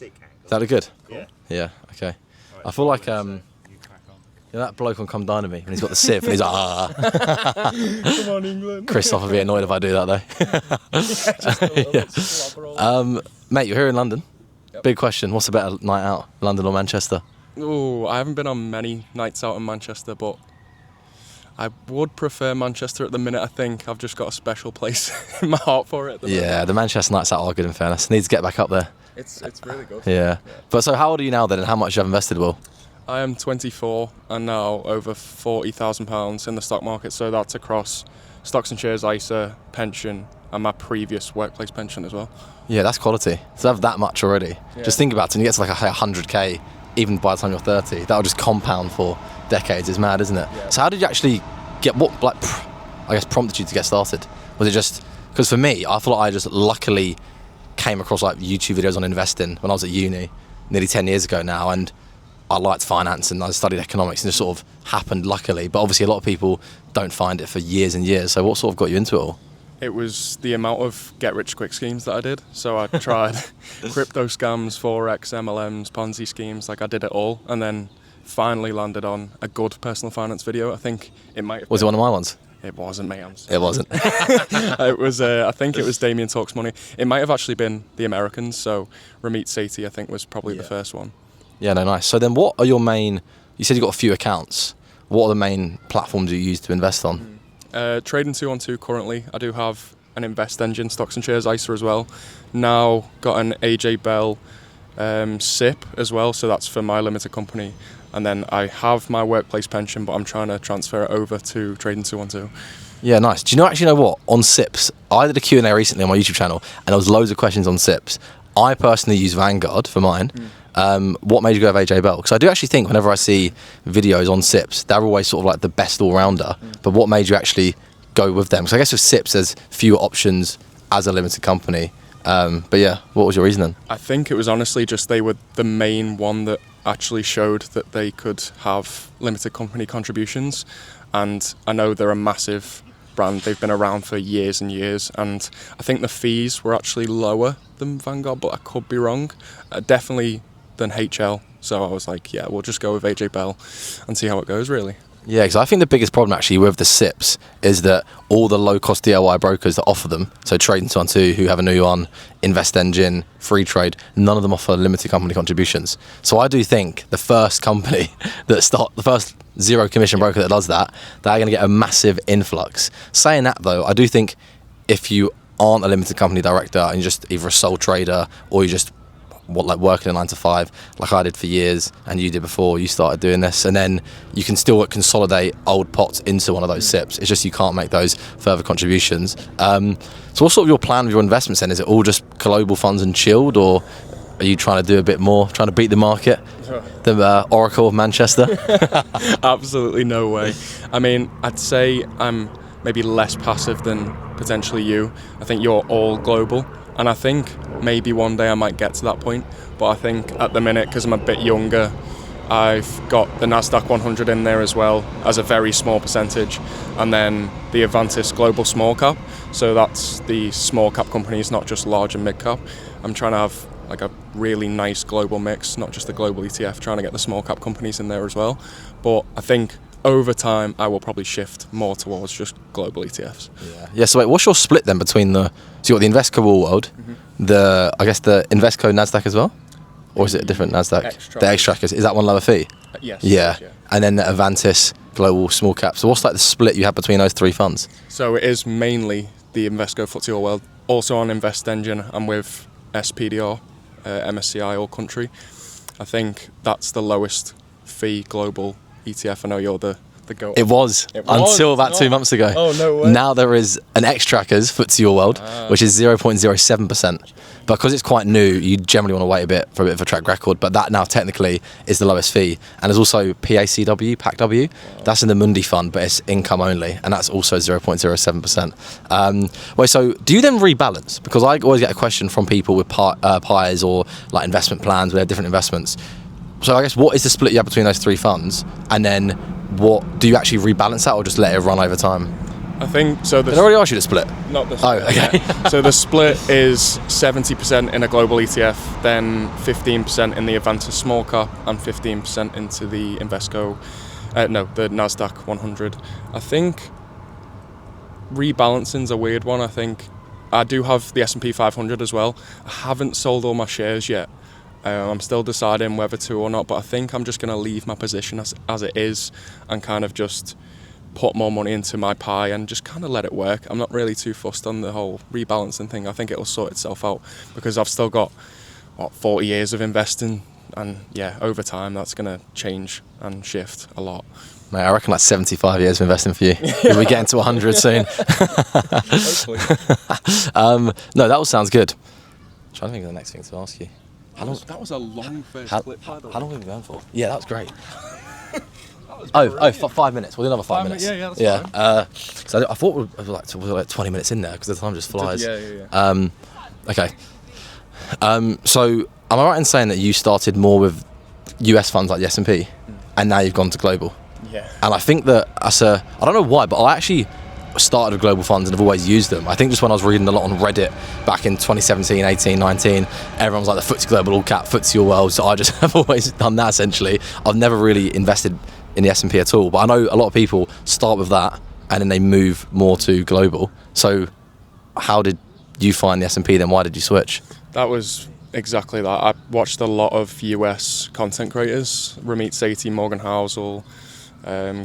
sick angle. Is that look good? Yeah. Yeah. Okay. Right, I feel like you crack on. that bloke on Come Dine with me, and he's got the sieve, and he's like, ah. Come on, England. Christoph would be annoyed if I do that though. Mate, you're here in London. Yep. Big question: what's a better night out, London or Manchester? Oh, I haven't been on many nights out in Manchester, but I would prefer Manchester at the minute. I think I've just got a special place in my heart for it at the minute. Yeah, the Manchester nights out are good. In fairness, needs to get back up there. It's really good. Yeah. But so, how old are you now then, and how much you have invested, Will? I am 24 and now over £40,000 in the stock market, so that's across stocks and shares, ISA, pension, and my previous workplace pension as well. Yeah, that's quality. To have that much already. Yeah. Just think about it, and you get to like 100k, even by the time you're 30, that'll just compound for decades. It's mad, isn't it? Yeah. So how did you actually get, what, like, I guess, prompted you to get started? Was it just, because for me, I feel like I just luckily came across like YouTube videos on investing when I was at uni, nearly 10 years ago now, and I liked finance and I studied economics, and it sort of happened luckily. But obviously a lot of people don't find it for years and years. So what sort of got you into it all? It was the amount of get-rich-quick schemes that I did. So I tried crypto scams, Forex, MLMs, Ponzi schemes, like I did it all. And then finally landed on a good personal finance video. I think it might have Was it one of my ones? It wasn't me. It wasn't. It was. I think it was Damien Talks Money. It might have actually been the Americans. So Ramit Sethi, I think, was probably the first one. Yeah, no, nice. So then what are your main, you said you've got a few accounts. What are the main platforms you use to invest on? Trading 212 currently. I do have an Invest Engine, stocks and shares, ISA as well. Now got an AJ Bell SIP as well. So that's for my limited company. And then I have my workplace pension, but I'm trying to transfer it over to Trading 212. Yeah, nice. Do you actually know what? On SIPs, I did a Q&A recently on my YouTube channel, and there was loads of questions on SIPs. I personally use Vanguard for mine. What made you go with AJ Bell? Because I do actually think whenever I see videos on SIPs, they're always sort of like the best all-rounder. But what made you actually go with them? Because I guess with SIPs, there's fewer options as a limited company. But yeah, what was your reasoning? I think it was honestly just they were the main one that actually showed that they could have limited company contributions. And I know they're a massive brand. They've been around for years and years. And I think the fees were actually lower than Vanguard, but I could be wrong. Definitely than HL. So I was like, yeah, we'll just go with AJ Bell and see how it goes, really. Yeah, because I think the biggest problem actually with the SIPs is that all the low-cost DIY brokers that offer them, so Trading 212, who have a new one, Invest Engine, Free Trade, none of them offer limited company contributions. So I do think the first company the first zero commission broker that does that, they're going to get a massive influx. Saying that though, I do think if you aren't a limited company director and you're just either a sole trader or you just working a 9 to 5 like I did for years and you did before you started doing this, and then you can still consolidate old pots into one of those SIPs. It's just you can't make those further contributions. So what's sort of your plan with your investments then? Is it all just global funds and chilled, or are you trying to do a bit more, trying to beat the market, the Oracle of Manchester? Absolutely no way. I mean, I'd say I'm maybe less passive than potentially you. I think you're all global. And I think maybe one day I might get to that point. But I think at the minute, because I'm a bit younger, I've got the NASDAQ 100 in there as well as a very small percentage. And then the Avantis Global Small Cap. So that's the small cap companies, not just large and mid cap. I'm trying to have like a really nice global mix, not just the global ETF, trying to get the small cap companies in there as well. But I think over time, I will probably shift more towards just global ETFs. Yeah. So wait, what's your split then between so you got the Invesco All World, the Invesco Nasdaq as well, or is it a different Nasdaq? The X-Trackers. Is that one lower fee? Yes. Yeah. And then the Avantis Global Small Cap. So what's like the split you have between those three funds? So it is mainly the Invesco FTSE All World. Also on Invest Engine, I'm with SPDR, MSCI All Country. I think that's the lowest fee global ETF. I know you're the go. It was until about 2 months ago. Oh, no way. Now there is an X-Trackers FTSE All World, which is 0.07%. Because it's quite new, you generally want to wait a bit for a bit of a track record, but that now technically is the lowest fee. And there's also PACW, PACW. That's in the Mundi fund, but it's income only, and that's also 0.07%. Wait, so do you then rebalance? Because I always get a question from people with pies or like investment plans where they have different investments. So I guess what is the split you have between those three funds, and then what do you actually rebalance that, or just let it run over time? I think so. Did I already ask you to split? Not the Oh, okay. So the split is 70% in a global ETF, then 15% in the Avantis small cap, and 15% into the Invesco, the Nasdaq 100. I think rebalancing's a weird one. I think I do have the S&P 500 as well. I haven't sold all my shares yet. I'm still deciding whether to or not, but I think I'm just going to leave my position as it is and kind of just put more money into my pie and just kind of let it work. I'm not really too fussed on the whole rebalancing thing. I think it'll sort itself out because I've still got 40 years of investing, and yeah, over time that's going to change and shift a lot. Mate, I reckon like 75 years of investing for you. You'll be getting to 100 soon. Hopefully. No, that all sounds good. I'm trying to think of the next thing to ask you. That was a long first clip, by the way. How long have we been going for? Yeah, that was great. 5 minutes. We'll do another 5 minutes. Yeah, that's fine. So I thought we were like 20 minutes in there because the time just flies. Yeah. Okay. So am I right in saying that you started more with US funds like the S&P, and now you've gone to global? Yeah. And I think that I don't know why, but I actually started with global funds and have always used them. I think just when I was reading a lot on Reddit back in 2017, 18, 19, everyone was like the FTSE Global All Cap, FTSE All World, so I just have always done that essentially. I've never really invested in the S&P at all, but I know a lot of people start with that and then they move more to global. So how did you find the S&P then? Why did you switch? That was exactly that. I watched a lot of US content creators, Ramit Sethi, Morgan Housel,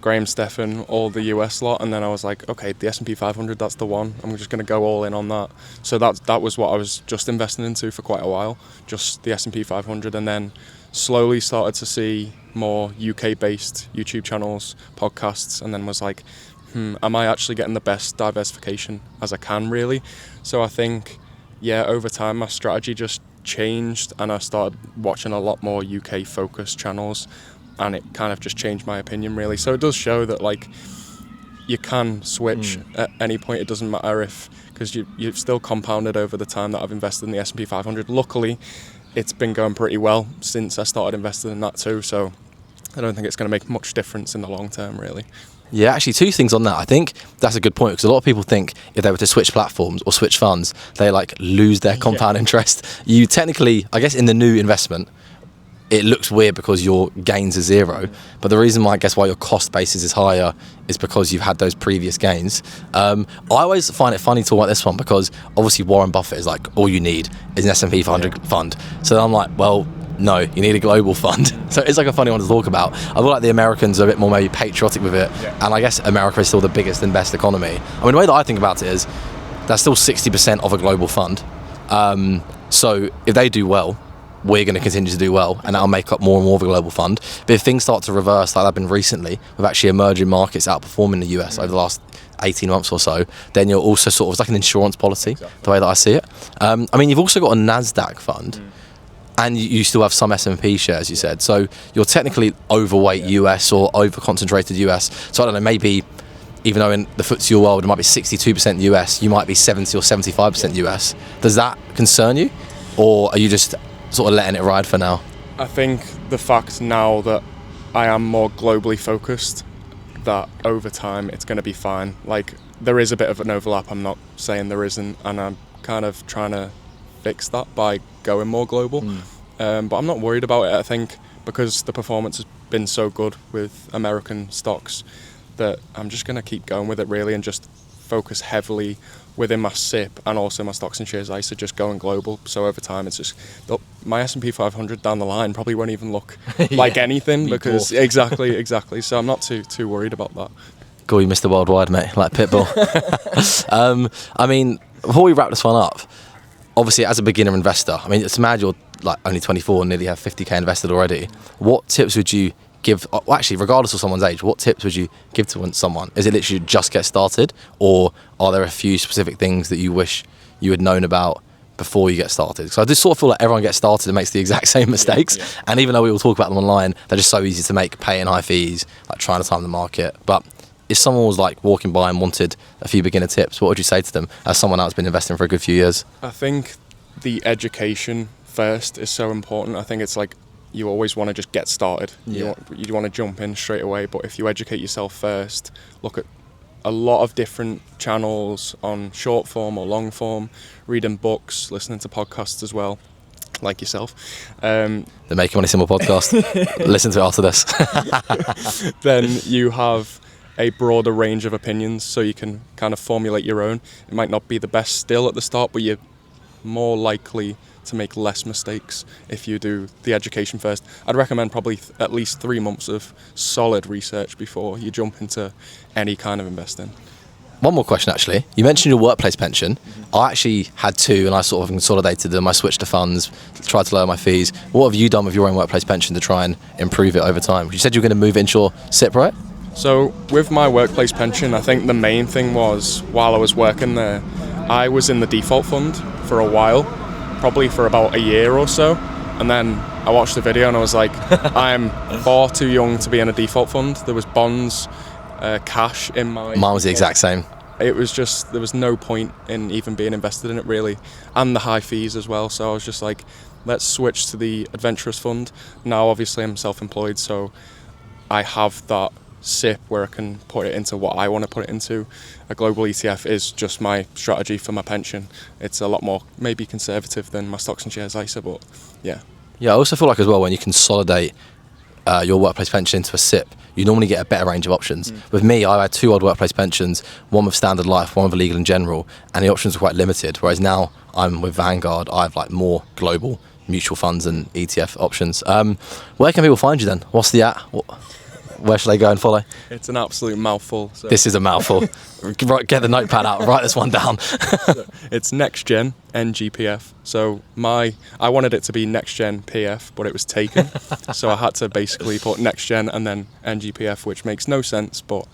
Graham Stephan, all the US lot, and then I was like, okay, the S&P 500, that's the one. I'm just going to go all in on that. So that was what I was just investing into for quite a while, just the S&P 500, and then slowly started to see more UK-based YouTube channels, podcasts, and then was like, am I actually getting the best diversification as I can, really? So I think, over time my strategy just changed, and I started watching a lot more UK-focused channels, and it kind of just changed my opinion, really. So it does show that like you can switch at any point. It doesn't matter if, because you've still compounded over the time that I've invested in the S&P 500. Luckily, it's been going pretty well since I started investing in that too. So I don't think it's going to make much difference in the long term, really. Yeah, actually, two things on that. I think that's a good point because a lot of people think if they were to switch platforms or switch funds, they like lose their compound interest. You technically, I guess, in the new investment, it looks weird because your gains are zero, but the reason why your cost basis is higher is because you've had those previous gains. I always find it funny to talk about this one because obviously Warren Buffett is like, all you need is an S&P 500 fund. So I'm like, well, no, you need a global fund. So it's like a funny one to talk about. I feel like the Americans are a bit more maybe patriotic with it, and I guess America is still the biggest and best economy. I mean, the way that I think about it is that's still 60% of a global fund. So if they do well, we're going to continue to do well, and that'll make up more and more of a global fund. But if things start to reverse like they've been recently, with actually emerging markets outperforming the US over the last 18 months or so, then you're also sort of, it's like an insurance policy, the way that I see it. I mean, you've also got a NASDAQ fund, and you still have some S&P shares, you said. So you're technically overweight US or over-concentrated US. So I don't know, maybe even though in the FTSE world it might be 62% US, you might be 70 or 75% US. Does that concern you? Or are you just sort of letting it ride for now? I think the fact now that I am more globally focused, that over time it's going to be fine. Like, there is a bit of an overlap, I'm not saying there isn't, and I'm kind of trying to fix that by going more global. But I'm not worried about it. I think because the performance has been so good with American stocks that I'm just going to keep going with it, really, and just focus heavily within my SIP and also my stocks and shares ISA, just going global. So over time, it's just my S&P 500 down the line probably won't even look like anything because exactly. So I'm not too worried about that. Cool, you Mr. Worldwide, mate, like Pitbull. I mean, before we wrap this one up, obviously as a beginner investor, I mean, it's mad you're like only 24 and nearly have 50k invested already. What tips would you give, well, actually regardless of someone's age, what tips would you give to someone? Is it literally just get started, or are there a few specific things that you wish you had known about before you get started? Because I just sort of feel like everyone gets started and makes the exact same mistakes, and even though we all talk about them online, they're just so easy to make, paying high fees, like trying to time the market. But if someone was like walking by and wanted a few beginner tips, what would you say to them as someone that's been investing for a good few years? I think the education first is so important. I think it's like you always want to just get started. You want to jump in straight away, but if you educate yourself first, look at a lot of different channels on short form or long form, reading books, listening to podcasts as well, like yourself. The Making Money Simple podcast. Listen to it after this. Then you have a broader range of opinions, so you can kind of formulate your own. It might not be the best still at the start, but you're more likely to make less mistakes if you do the education first. I'd recommend probably at least 3 months of solid research before you jump into any kind of investing. One more question, actually. You mentioned your workplace pension. I actually had two, and I sort of consolidated them. I switched to funds, tried to lower my fees. What have you done with your own workplace pension to try and improve it over time? You said you were going to move into your SIP, right? So with my workplace pension, I think the main thing was, while I was working there, I was in the default fund for a while, probably for about a year or so. And then I watched the video and I was like, I'm far too young to be in a default fund. There was bonds, cash in my... Mine was the exact same. It was just, there was no point in even being invested in it really. And the high fees as well. So I was just like, let's switch to the adventurous fund. Now obviously I'm self-employed, so I have that SIP where I can put it into what I want to put it into. A global ETF is just my strategy for my pension. It's a lot more maybe conservative than my stocks and shares ISA, but yeah. Yeah, I also feel like as well when you consolidate your workplace pension into a SIP, you normally get a better range of options. With me, I had two old workplace pensions, one with Standard Life, one with Legal and General, and the options were quite limited, whereas now I'm with Vanguard, I have like more global mutual funds and ETF options. Where can people find you then? What's the at? Where should they go and follow? It's an absolute mouthful. So. This is a mouthful. Right, get the notepad out, write this one down. It's NextGen NGPF. So I wanted it to be NextGen PF, but it was taken. So I had to basically put NextGen and then NGPF, which makes no sense, but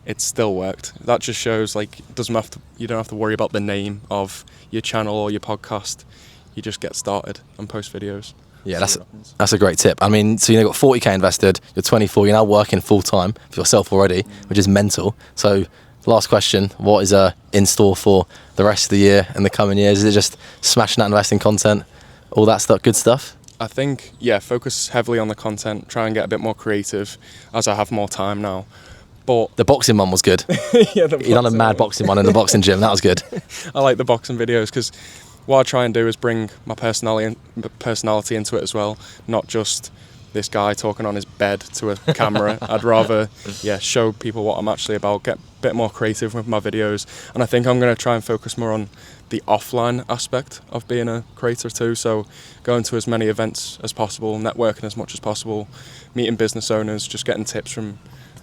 it still worked. That just shows like you don't have to worry about the name of your channel or your podcast. You just get started and post videos. Yeah, that's a great tip. I mean, so you've got 40k invested, you're 24, you're now working full time for yourself already, which is mental. So, last question, what is in store for the rest of the year and the coming years? Is it just smashing out investing content, all that stuff, good stuff? I think, yeah, focus heavily on the content, try and get a bit more creative as I have more time now. But the boxing one was good. Yeah, you done a mad boxing one in the boxing gym, that was good. I like the boxing videos because what I try and do is bring my personality into it as well, not just this guy talking on his bed to a camera. I'd rather, show people what I'm actually about, get a bit more creative with my videos, and I think I'm going to try and focus more on the offline aspect of being a creator too, so going to as many events as possible, networking as much as possible, meeting business owners, just getting tips from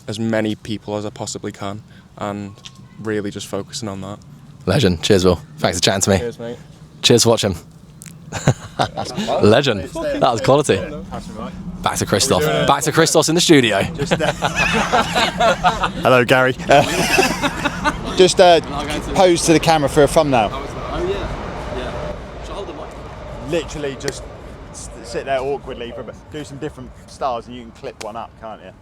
as many people as I possibly can, and really just focusing on that. Legend. Cheers, Will. Thanks for chatting to me. Cheers, mate. Cheers for watching. Legend. That was quality. Back to Christoph. Back to Christos in the studio. Hello, Gary. Just pose to the camera for a thumbnail. Oh yeah. Should I hold the mic? Literally just sit there awkwardly, do some different styles and you can clip one up, can't you?